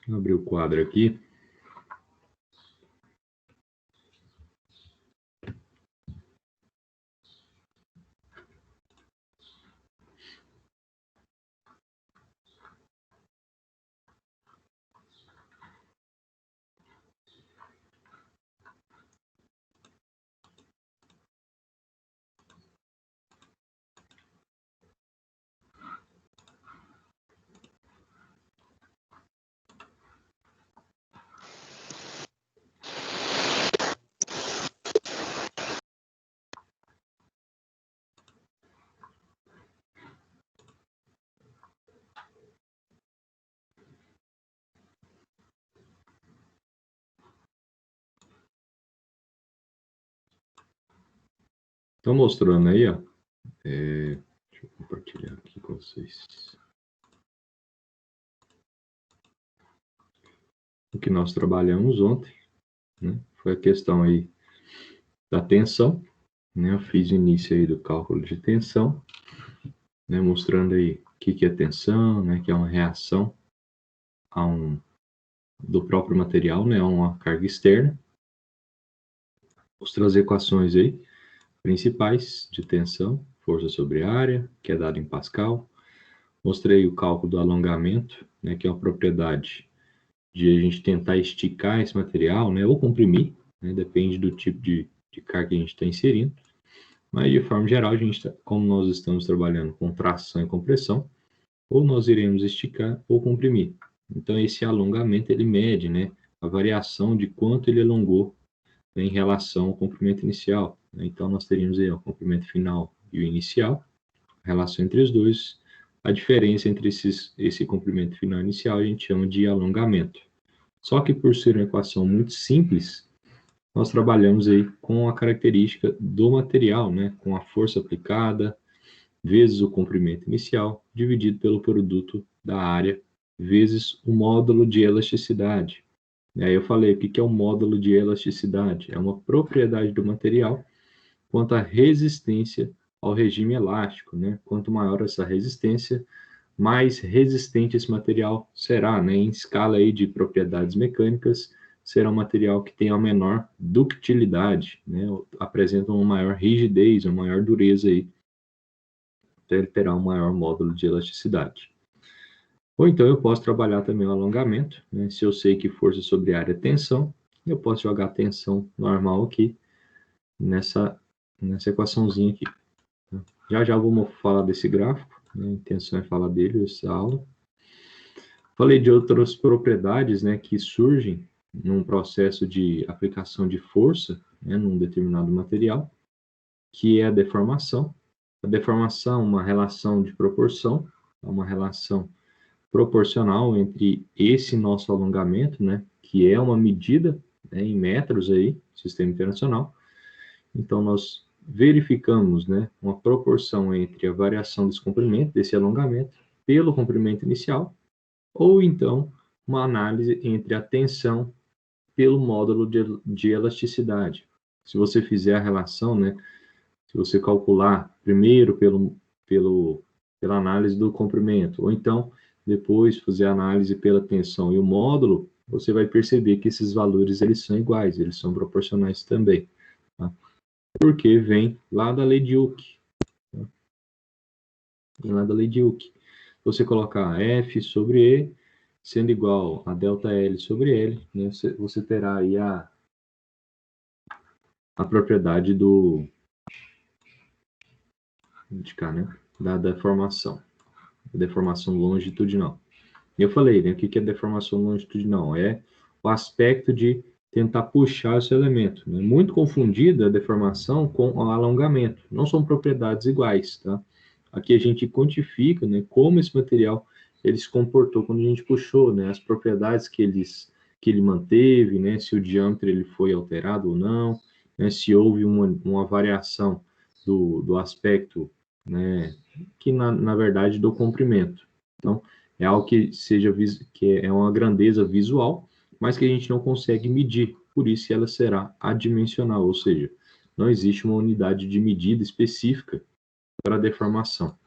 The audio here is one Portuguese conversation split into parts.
eu abrir o quadro aqui. Estou mostrando aí, ó. Deixa eu compartilhar aqui com vocês. O que nós trabalhamos ontem, né, foi a questão aí da tensão, né? Eu fiz o início aí do cálculo de tensão, né, mostrando aí o que é tensão, né, que é uma reação do próprio material, né, a uma carga externa. Mostrei as equações aí principais de tensão, força sobre área, que é dado em Pascal. Mostrei o cálculo do alongamento, né, que é uma propriedade de a gente tentar esticar esse material, né, ou comprimir, né, depende do tipo de carga que a gente está inserindo. Mas, de forma geral, como nós estamos trabalhando com tração e compressão, ou nós iremos esticar ou comprimir. Então, esse alongamento, ele mede, né, a variação de quanto ele alongou, né, em relação ao comprimento inicial. Então, nós teríamos aí o comprimento final e o inicial, a relação entre os dois. A diferença entre esse comprimento final e inicial a gente chama de alongamento. Só que por ser uma equação muito simples, nós trabalhamos aí com a característica do material, né, com a força aplicada, vezes o comprimento inicial, dividido pelo produto da área, vezes o módulo de elasticidade. E aí eu falei, o que é o módulo de elasticidade? É uma propriedade do material quanto à resistência ao regime elástico, né? Quanto maior essa resistência, mais resistente esse material será, né? Em escala aí de propriedades mecânicas, será um material que tem a menor ductilidade, né? Apresenta uma maior rigidez, uma maior dureza aí. Então, ele terá um maior módulo de elasticidade. Ou então eu posso trabalhar também o alongamento, né? Se eu sei que força sobre área é tensão, eu posso jogar tensão normal aqui nessa equaçãozinha aqui. Já já vamos falar desse gráfico, né? A intenção é falar dele, essa aula. Falei de outras propriedades, né, que surgem num processo de aplicação de força, né, num determinado material, que é a deformação. A deformação é uma relação de proporção, é uma relação proporcional entre esse nosso alongamento, né, que é uma medida, né, em metros aí, sistema internacional. Então, nós verificamos, né, uma proporção entre a variação desse comprimento, desse alongamento, pelo comprimento inicial, ou então uma análise entre a tensão pelo módulo de elasticidade. Se você fizer a relação, né, se você calcular primeiro pela análise do comprimento, ou então depois fazer a análise pela tensão e o módulo, você vai perceber que esses valores eles são iguais, eles são proporcionais também, tá? Porque vem lá da lei de Hooke. Tá? Vem lá da lei de Hooke. Você colocar F sobre E sendo igual a delta L sobre L, né, você terá aí a propriedade né, da deformação longitudinal. E eu falei, né, o que é deformação longitudinal? É o aspecto de tentar puxar esse elemento. Né? Muito confundida a deformação com o alongamento. Não são propriedades iguais, tá? Aqui a gente quantifica, né, como esse material ele se comportou quando a gente puxou, né, as propriedades que ele manteve, né, se o diâmetro ele foi alterado ou não, né, se houve uma variação do aspecto, né, que na verdade do comprimento. Então, é algo que é uma grandeza visual, mas que a gente não consegue medir, por isso ela será adimensional, ou seja, não existe uma unidade de medida específica para a deformação.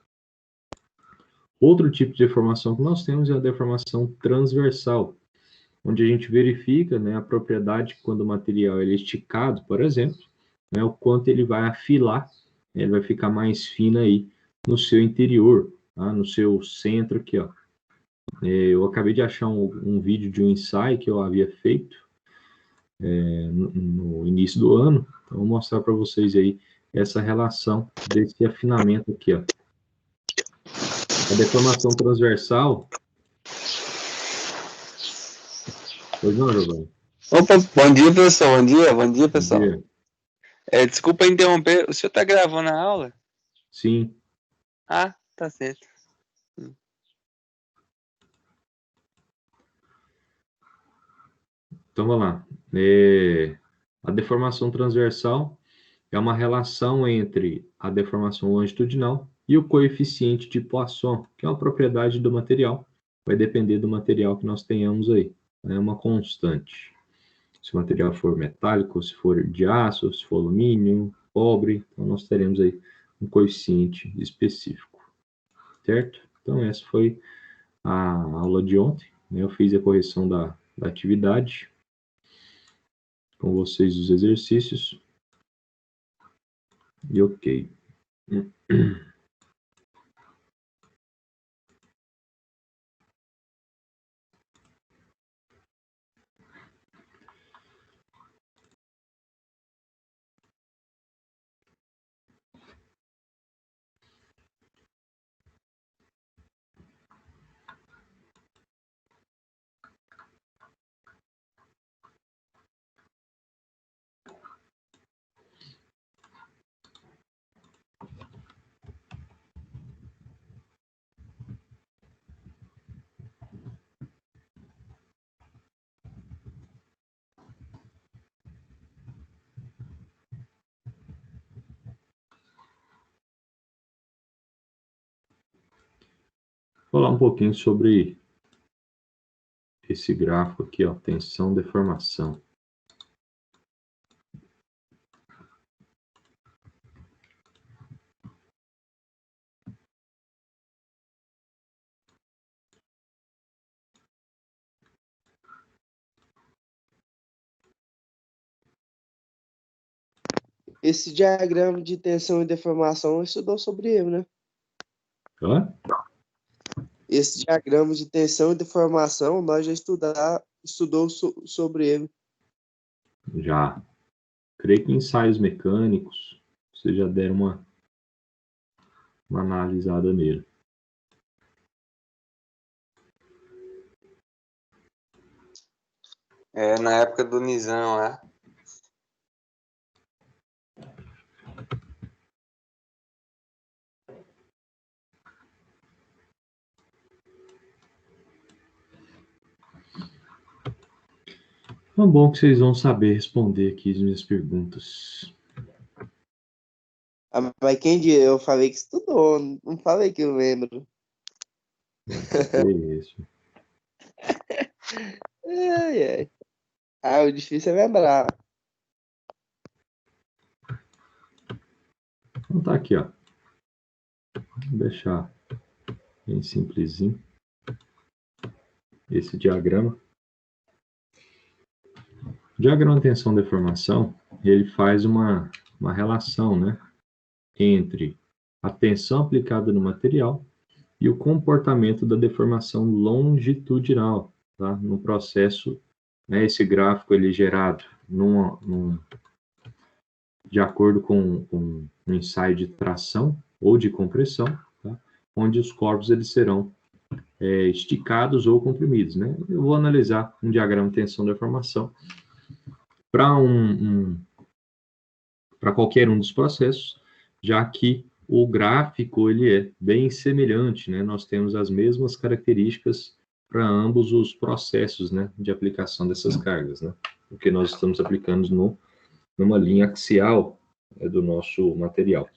Outro tipo de deformação que nós temos é a deformação transversal. onde a gente verifica, né, a propriedade quando o material ele é esticado, por exemplo, né, o quanto ele vai afilar, ele vai ficar mais fino aí no seu interior, tá? No seu centro aqui, ó. Eu acabei de achar um vídeo de um ensaio que eu havia feito no início do ano, então vou mostrar para vocês aí essa relação desse afinamento aqui, ó. A deformação transversal. Pois não, Giovanni? Opa, bom dia, pessoal. Bom dia, Bom pessoal. dia. Desculpa interromper. O senhor tá gravando a aula? Sim. Ah, tá certo. Então, vamos lá. A deformação transversal é uma relação entre a deformação longitudinal e o coeficiente de Poisson, que é uma propriedade do material. Vai depender do material que nós tenhamos aí. É uma constante. Se o material for metálico, se for de aço, se for alumínio, cobre, então nós teremos aí um coeficiente específico. Certo? Então, essa foi a aula de ontem. Eu fiz a correção da atividade com vocês os exercícios. E ok. Vou falar um pouquinho sobre esse gráfico aqui, ó, tensão, deformação. Esse diagrama de tensão e deformação estudou sobre ele, né? Hã? Esse diagrama de tensão e deformação nós já estudou sobre ele. Já. Creio que ensaios mecânicos, vocês já deram uma analisada nele. Na época do Nizam, né? Então, bom que vocês vão saber responder aqui as minhas perguntas. Mas quem diz? Eu falei que estudou, não falei que eu lembro. Que isso. Ai, ai. Ah, o difícil é lembrar. Então tá aqui, ó. Vou deixar bem simplesinho esse diagrama. O diagrama de tensão e deformação, ele faz uma relação, né, entre a tensão aplicada no material e o comportamento da deformação longitudinal, tá? No processo, né, esse gráfico ele é gerado de acordo com um ensaio de tração ou de compressão, tá? Onde os corpos eles serão esticados ou comprimidos, né? Eu vou analisar um diagrama de tensão e deformação para para qualquer um dos processos, já que o gráfico ele é bem semelhante, né? Nós temos as mesmas características para ambos os processos, né, de aplicação dessas cargas, né? Porque nós estamos aplicando numa linha axial do nosso material.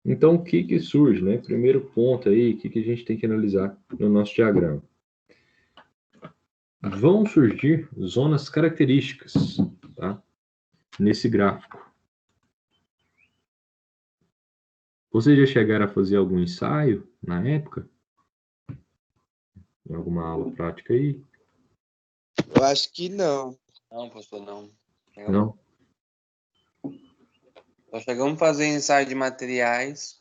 Então, o que surge, né? Primeiro ponto aí, o que a gente tem que analisar no nosso diagrama? Vão surgir zonas características, tá? Nesse gráfico. Vocês já chegaram a fazer algum ensaio na época? Em alguma aula prática aí? Eu acho que não. Não, pastor, não. Não? Nós chegamos a fazer ensaio de materiais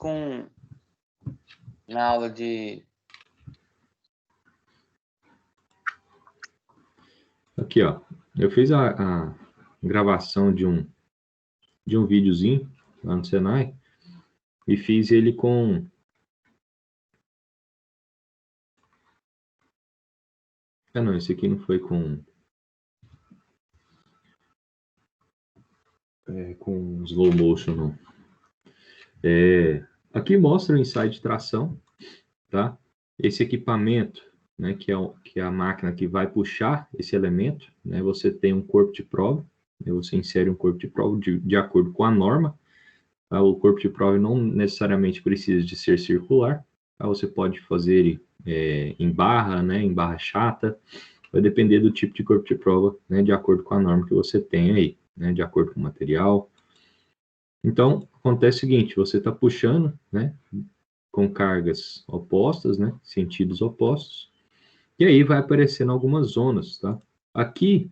na aula de... Aqui, ó. Eu fiz a gravação de um videozinho lá no Senai e fiz ele com... Ah, não, esse aqui não foi com slow motion, não. Aqui mostra o ensaio de tração, tá? Esse equipamento, né, que é a máquina que vai puxar esse elemento, né? Você tem um corpo de prova, né, você insere um corpo de prova de acordo com a norma. Tá? O corpo de prova não necessariamente precisa de ser circular, tá? Você pode fazer em barra, né, em barra chata, vai depender do tipo de corpo de prova, né, de acordo com a norma que você tem aí, né, de acordo com o material. Então, acontece o seguinte, você está puxando, né, com cargas opostas, né, sentidos opostos, e aí vai aparecendo algumas zonas, tá? Aqui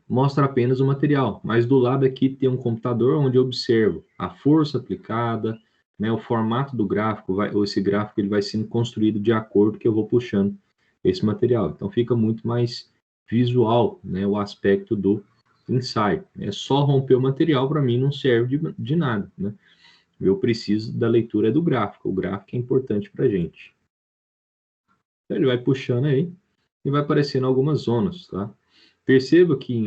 mostra apenas o material, mas do lado aqui tem um computador onde eu observo a força aplicada, né, o formato do gráfico, esse gráfico ele vai sendo construído de acordo que eu vou puxando esse material. Então fica muito mais visual, né, o aspecto do ensaio. É só romper o material, para mim não serve de nada, né? Eu preciso da leitura do gráfico, o gráfico é importante para a gente. Então, ele vai puxando aí e vai aparecendo algumas zonas, tá? Perceba que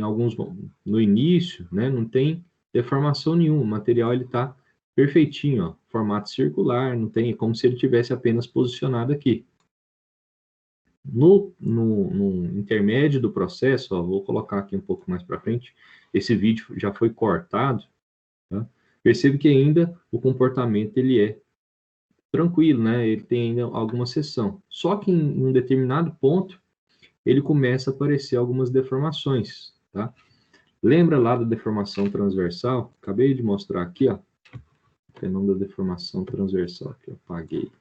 no início, né, não tem deformação nenhuma, o material ele está perfeitinho, ó, formato circular, não tem, é como se ele tivesse apenas posicionado aqui. No intermédio do processo, ó, vou colocar aqui um pouco mais para frente, esse vídeo já foi cortado, tá? Percebe que ainda o comportamento ele é tranquilo, né? Ele tem ainda alguma seção. Só que em um determinado ponto, ele começa a aparecer algumas deformações, tá? Lembra lá da deformação transversal? Acabei de mostrar aqui, ó. O fenômeno da deformação transversal, que eu apaguei.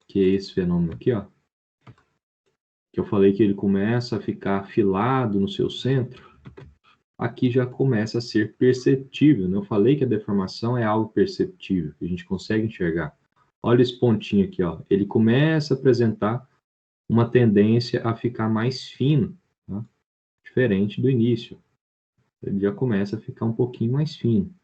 Que é esse fenômeno aqui, ó. Que eu falei que ele começa a ficar afilado no seu centro. Aqui já começa a ser perceptível, né? Eu falei que a deformação é algo perceptível, que a gente consegue enxergar. Olha esse pontinho aqui, ó. Ele começa a apresentar uma tendência a ficar mais fino, tá? Diferente do início. Ele já começa a ficar um pouquinho mais fino.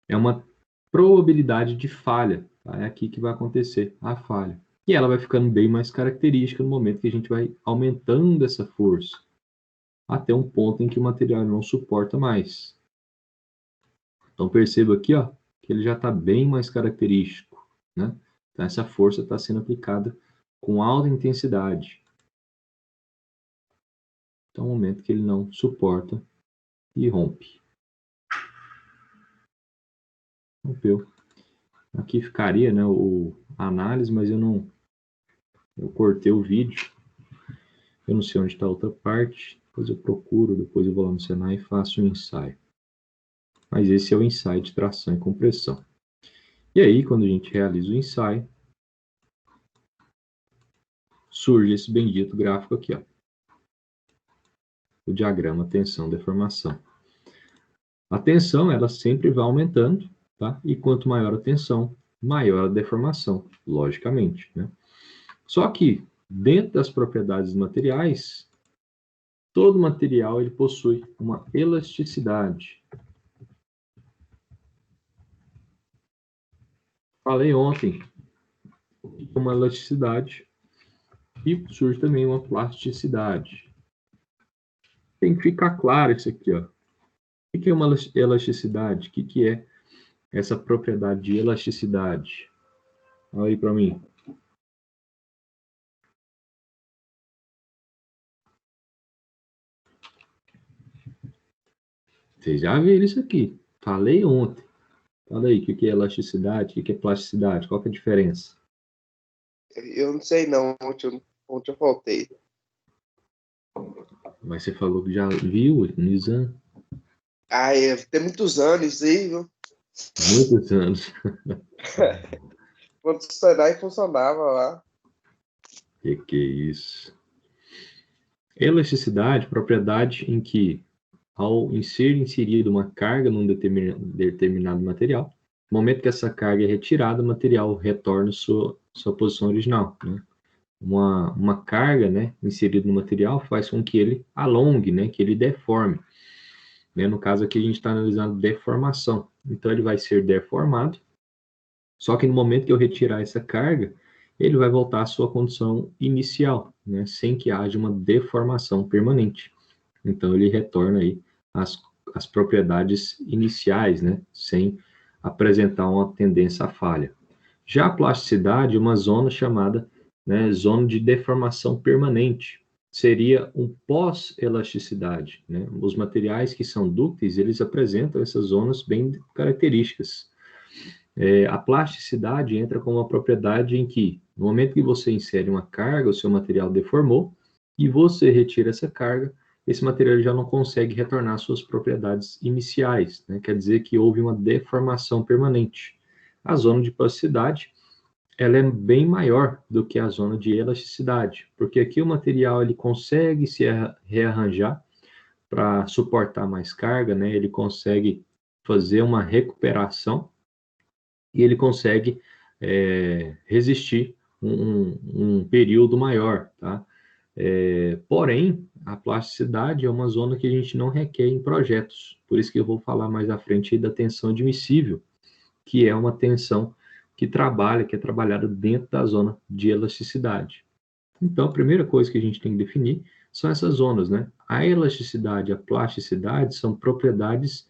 É uma probabilidade de falha, tá? É aqui que vai acontecer a falha. E ela vai ficando bem mais característica no momento que a gente vai aumentando essa força, até um ponto em que o material não suporta mais. Então perceba aqui, ó, que ele já está bem mais característico, né? Então essa força está sendo aplicada com alta intensidade. Então é um momento que ele não suporta e rompe. Rompeu. Aqui ficaria, né, a análise, mas eu cortei o vídeo. Eu não sei onde está a outra parte. Depois eu procuro, depois eu vou lá no Senai e faço um ensaio. Mas esse é o ensaio de tração e compressão. E aí, quando a gente realiza o ensaio, surge esse bendito gráfico aqui, ó. O diagrama tensão-deformação. A tensão, ela sempre vai aumentando, tá? E quanto maior a tensão, maior a deformação, logicamente, né? Só que, dentro das propriedades materiais, todo material ele possui uma elasticidade. Falei ontem uma elasticidade e surge também uma plasticidade. Tem que ficar claro isso aqui, ó. O que é uma elasticidade? O que é essa propriedade de elasticidade? Olha aí para mim. Vocês já viram isso aqui. Falei ontem. Fala aí, o que é elasticidade? O que é plasticidade? Qual que é a diferença? Eu não sei não, ontem eu faltei. Mas você falou que já viu, Nizam? Tem muitos anos isso aí, viu? Muitos anos. Quando Senai funcionava lá. Que é isso? Elasticidade, propriedade em que, ao ser inserida uma carga num determinado material, no momento que essa carga é retirada, o material retorna à sua posição original, né? Uma carga, né, inserida no material faz com que ele alongue, né, que ele deforme. Né? No caso aqui, a gente está analisando deformação. Então, ele vai ser deformado, só que no momento que eu retirar essa carga, ele vai voltar à sua condição inicial, né, sem que haja uma deformação permanente. Então, ele retorna aí às propriedades iniciais, né, sem apresentar uma tendência à falha. Já a plasticidade é uma zona chamada, né, zona de deformação permanente. Seria um pós-elasticidade, né? Os materiais que são dúcteis, eles apresentam essas zonas bem características. A plasticidade entra como uma propriedade em que, no momento que você insere uma carga, o seu material deformou, e você retira essa carga, esse material já não consegue retornar às suas propriedades iniciais, né? Quer dizer que houve uma deformação permanente. A zona de plasticidade, ela é bem maior do que a zona de elasticidade, porque aqui o material ele consegue se rearranjar para suportar mais carga, né? Ele consegue fazer uma recuperação e ele consegue resistir um período maior, tá? Porém, a plasticidade é uma zona que a gente não requer em projetos, por isso que eu vou falar mais à frente da tensão admissível, que é uma tensão que é trabalhada dentro da zona de elasticidade. Então, a primeira coisa que a gente tem que definir são essas zonas, né? A elasticidade e a plasticidade são propriedades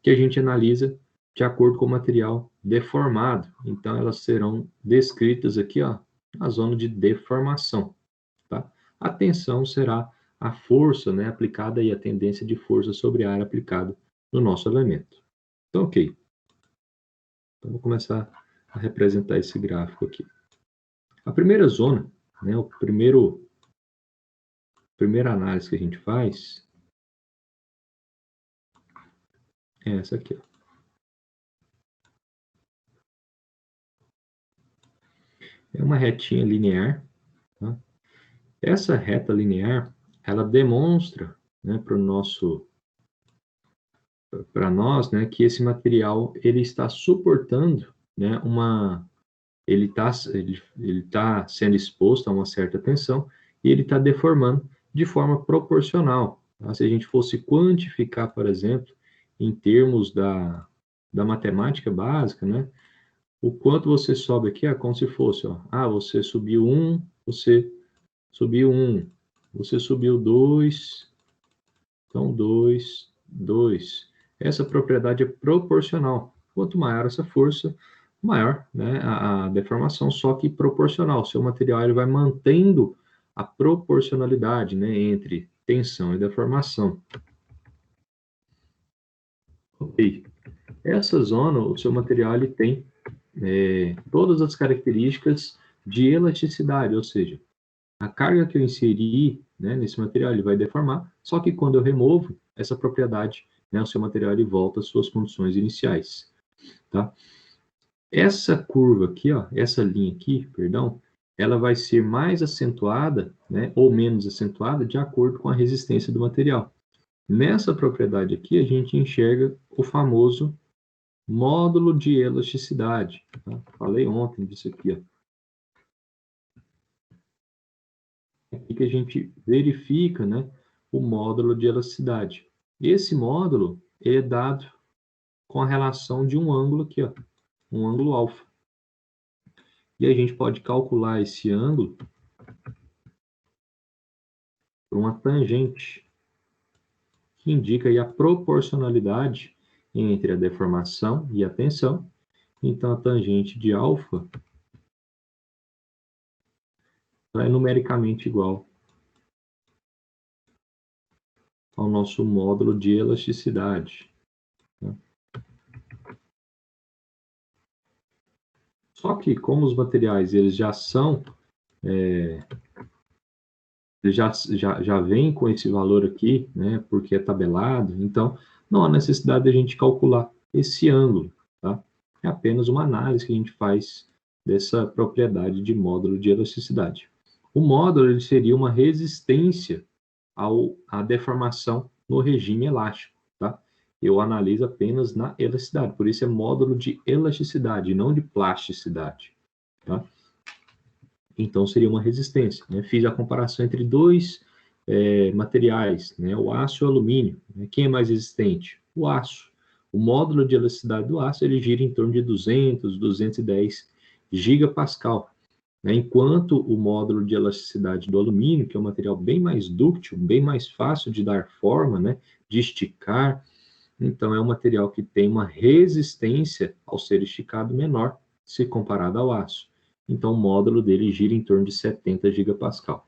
que a gente analisa de acordo com o material deformado. Então, elas serão descritas aqui, ó, na zona de deformação, tá? A tensão será a força, né, aplicada e a tendência de força sobre a área aplicada no nosso elemento. Então, ok. Então, vou começar a representar esse gráfico aqui. A primeira zona, né, primeira análise que a gente faz é essa aqui, ó. É uma retinha linear, tá? Essa reta linear, ela demonstra, né, para nós, né, que esse material ele está suportando, né, ele está sendo exposto a uma certa tensão e ele está deformando de forma proporcional. Tá? Se a gente fosse quantificar, por exemplo, em termos da matemática básica, né, o quanto você sobe aqui é como se fosse, ó, você subiu 1, você subiu 1, você subiu 2, então 2, 2. Essa propriedade é proporcional. Quanto maior essa força, maior, né, a deformação, só que proporcional. Seu material ele vai mantendo a proporcionalidade, né, entre tensão e deformação. Ok. Essa zona, o seu material ele tem todas as características de elasticidade, ou seja, a carga que eu inseri, né, nesse material ele vai deformar, só que quando eu removo essa propriedade, né, o seu material ele volta às suas condições iniciais, tá? Essa curva aqui, ó, essa linha aqui, perdão, ela vai ser mais acentuada, né, ou menos acentuada de acordo com a resistência do material. Nessa propriedade aqui, a gente enxerga o famoso módulo de elasticidade. Tá? Falei ontem disso aqui, ó. Aqui que a gente verifica, né, o módulo de elasticidade. Esse módulo é dado com a relação de um ângulo aqui, ó, um ângulo alfa. E a gente pode calcular esse ângulo por uma tangente, que indica aí a proporcionalidade entre a deformação e a tensão. Então, a tangente de alfa é numericamente igual ao nosso módulo de elasticidade. Tá? Só que, como os materiais eles já são, eles já vêm com esse valor aqui, né, porque é tabelado, então não há necessidade de a gente calcular esse ângulo. Tá? É apenas uma análise que a gente faz dessa propriedade de módulo de elasticidade. O módulo ele seria uma resistência à deformação no regime elástico, tá? Eu analiso apenas na elasticidade, por isso é módulo de elasticidade, não de plasticidade, tá? Então seria uma resistência, né? Fiz a comparação entre dois materiais, né? O aço e o alumínio, né? Quem é mais resistente? O aço. O módulo de elasticidade do aço ele gira em torno de 200, 210 gigapascal, né? Enquanto o módulo de elasticidade do alumínio, que é um material bem mais dúctil, bem mais fácil de dar forma, né? De esticar, então é um material que tem uma resistência ao ser esticado menor se comparado ao aço. Então o módulo dele gira em torno de 70 gigapascal.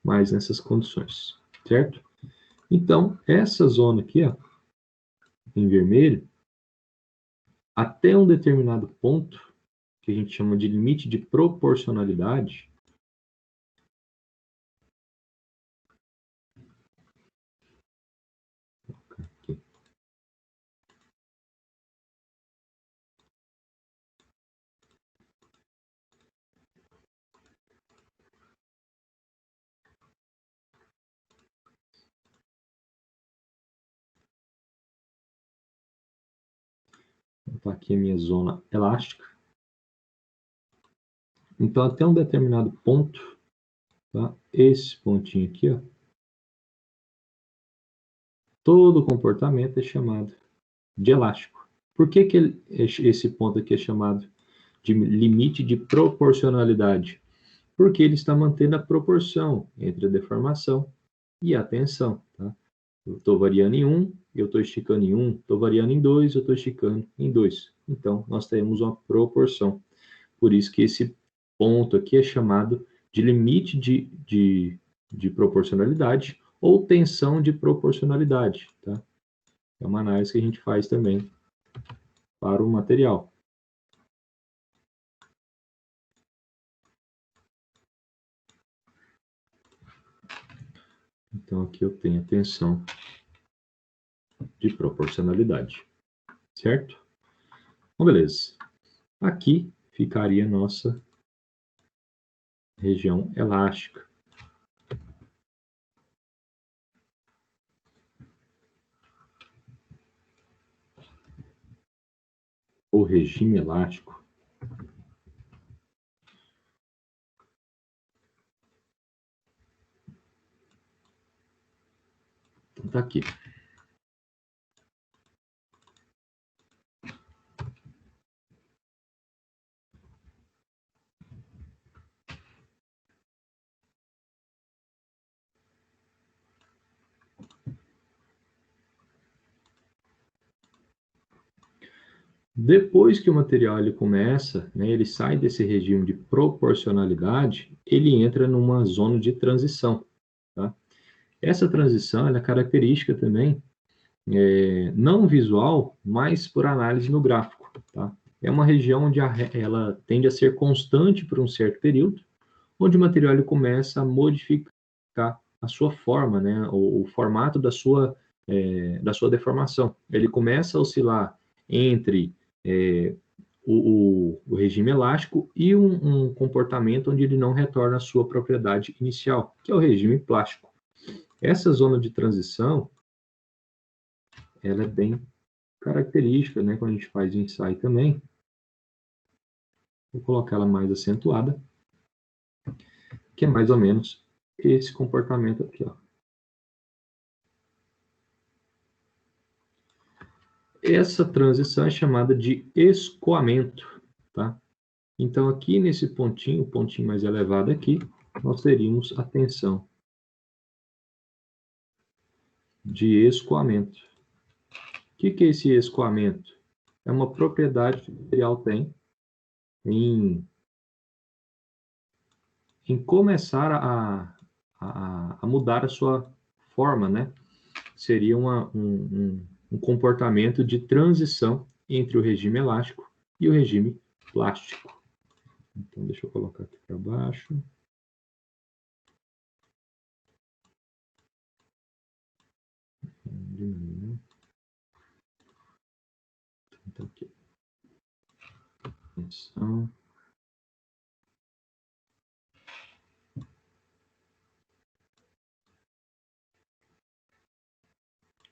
Mais nessas condições, certo? Então, essa zona aqui, ó, em vermelho, até um determinado ponto, que a gente chama de limite de proporcionalidade, aqui. Então, aqui é a minha zona elástica. Então, até um determinado ponto, tá? Esse pontinho aqui, ó, todo comportamento é chamado de elástico. Por que esse ponto aqui é chamado de limite de proporcionalidade? Porque ele está mantendo a proporção entre a deformação e a tensão, tá? Eu estou variando em 1, eu estou esticando em 1, estou variando em 2, eu estou esticando em 2. Então, nós temos uma proporção. Por isso que esse ponto aqui é chamado de limite de proporcionalidade ou tensão de proporcionalidade, tá? É uma análise que a gente faz também para o material. Então, aqui eu tenho a tensão de proporcionalidade, certo? Bom, beleza. Aqui ficaria a nossa região elástica. O regime elástico. Então, tá aqui. Depois que o material ele começa, né, ele sai desse regime de proporcionalidade, ele entra numa zona de transição, tá? Essa transição ela é característica também, não visual, mas por análise no gráfico, tá? É uma região onde ela tende a ser constante por um certo período, onde o material ele começa a modificar a sua forma, né, o formato da sua deformação. Ele começa a oscilar entre o regime elástico e um comportamento onde ele não retorna à sua propriedade inicial, que é o regime plástico. Essa zona de transição, ela é bem característica, né, quando a gente faz o ensaio também. Vou colocar ela mais acentuada, que é mais ou menos esse comportamento aqui, ó. Essa transição é chamada de escoamento, tá? Então, aqui nesse pontinho, o pontinho mais elevado aqui, nós teríamos a tensão de escoamento. O que é esse escoamento? É uma propriedade que o material tem em começar a mudar a sua forma, né? Seria um comportamento de transição entre o regime elástico e o regime plástico. Então, deixa eu colocar aqui para baixo. Então, aqui. tensão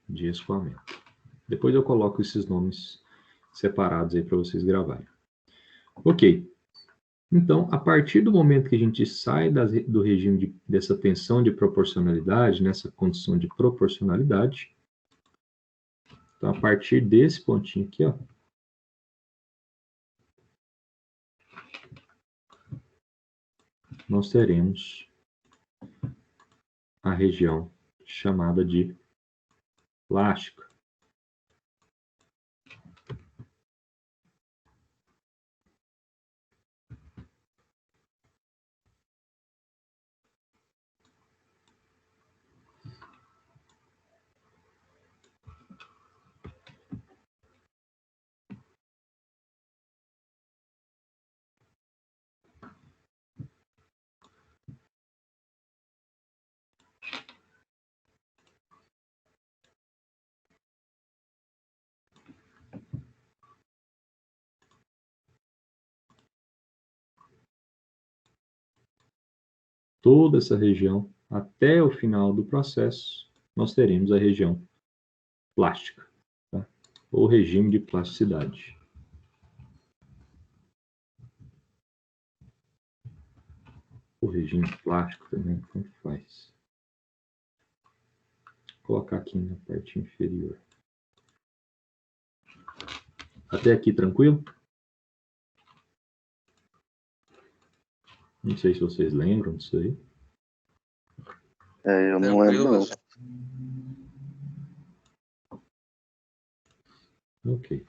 de escoamento. Depois eu coloco esses nomes separados aí para vocês gravarem. Ok. Então, a partir do momento que a gente sai do regime dessa tensão de proporcionalidade, nessa condição de proporcionalidade, então, a partir desse pontinho aqui, ó, nós teremos a região chamada de plástica. Toda essa região, até o final do processo, nós teremos a região plástica, tá? Ou regime de plasticidade. O regime plástico também, como faz? Vou colocar aqui na parte inferior. Até aqui, tranquilo? Não sei se vocês lembram disso aí. Eu não lembro, não. Ok.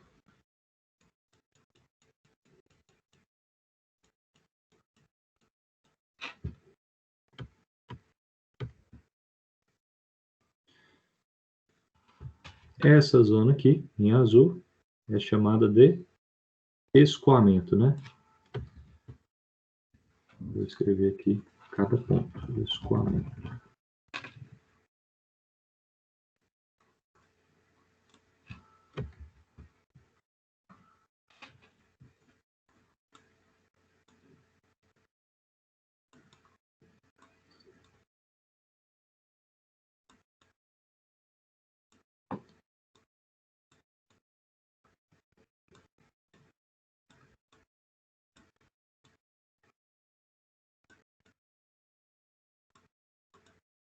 Essa zona aqui, em azul, é chamada de escoamento, né? Vou escrever aqui cada ponto. Escoamento.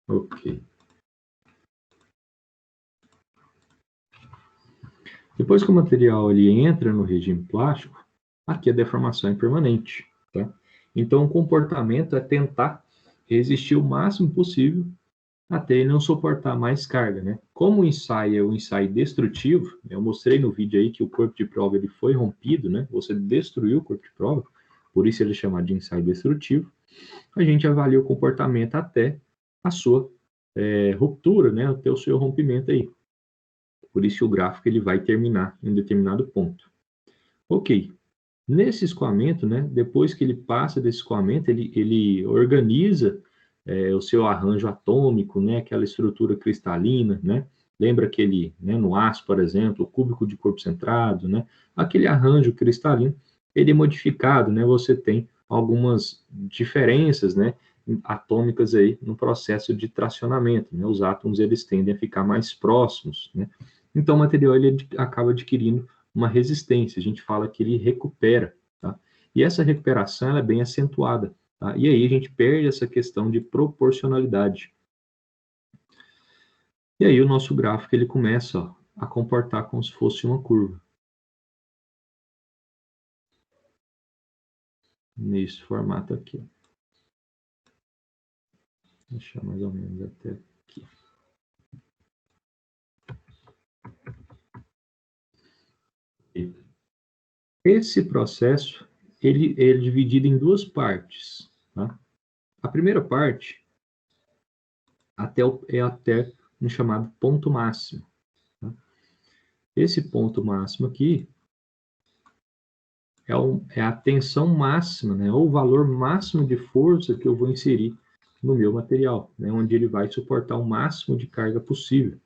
Ok. Depois que o material ele entra no regime plástico, aqui a deformação é permanente, tá? Então o comportamento é tentar resistir o máximo possível até ele não suportar mais carga, né? Como o ensaio é um ensaio destrutivo, eu mostrei no vídeo aí que o corpo de prova ele foi rompido, né? Você destruiu o corpo de prova, por isso ele é chamado de ensaio destrutivo. A gente avalia o comportamento até a sua ruptura, né? Até o seu rompimento aí. Por isso o gráfico ele vai terminar em um determinado ponto. Ok. Nesse escoamento, né? Depois que ele passa desse escoamento, ele organiza o seu arranjo atômico, né? Aquela estrutura cristalina, né? Lembra aquele, né, no aço, por exemplo, o cúbico de corpo centrado, né? Aquele arranjo cristalino, ele é modificado, né? Você tem algumas diferenças, né, atômicas aí no processo de tracionamento, né? Os átomos eles tendem a ficar mais próximos, né? Então o material ele acaba adquirindo uma resistência, a gente fala que ele recupera, tá? E essa recuperação ela é bem acentuada, tá? E aí a gente perde essa questão de proporcionalidade. E aí o nosso gráfico ele começa, ó, a comportar como se fosse uma curva. Nesse formato aqui. Vou deixar mais ou menos até aqui. Esse processo ele é dividido em duas partes, tá? A primeira parte é até um chamado ponto máximo, tá? Esse ponto máximo aqui é a tensão máxima, né, ou o valor máximo de força que eu vou inserir no meu material, né, onde ele vai suportar o máximo de carga possível.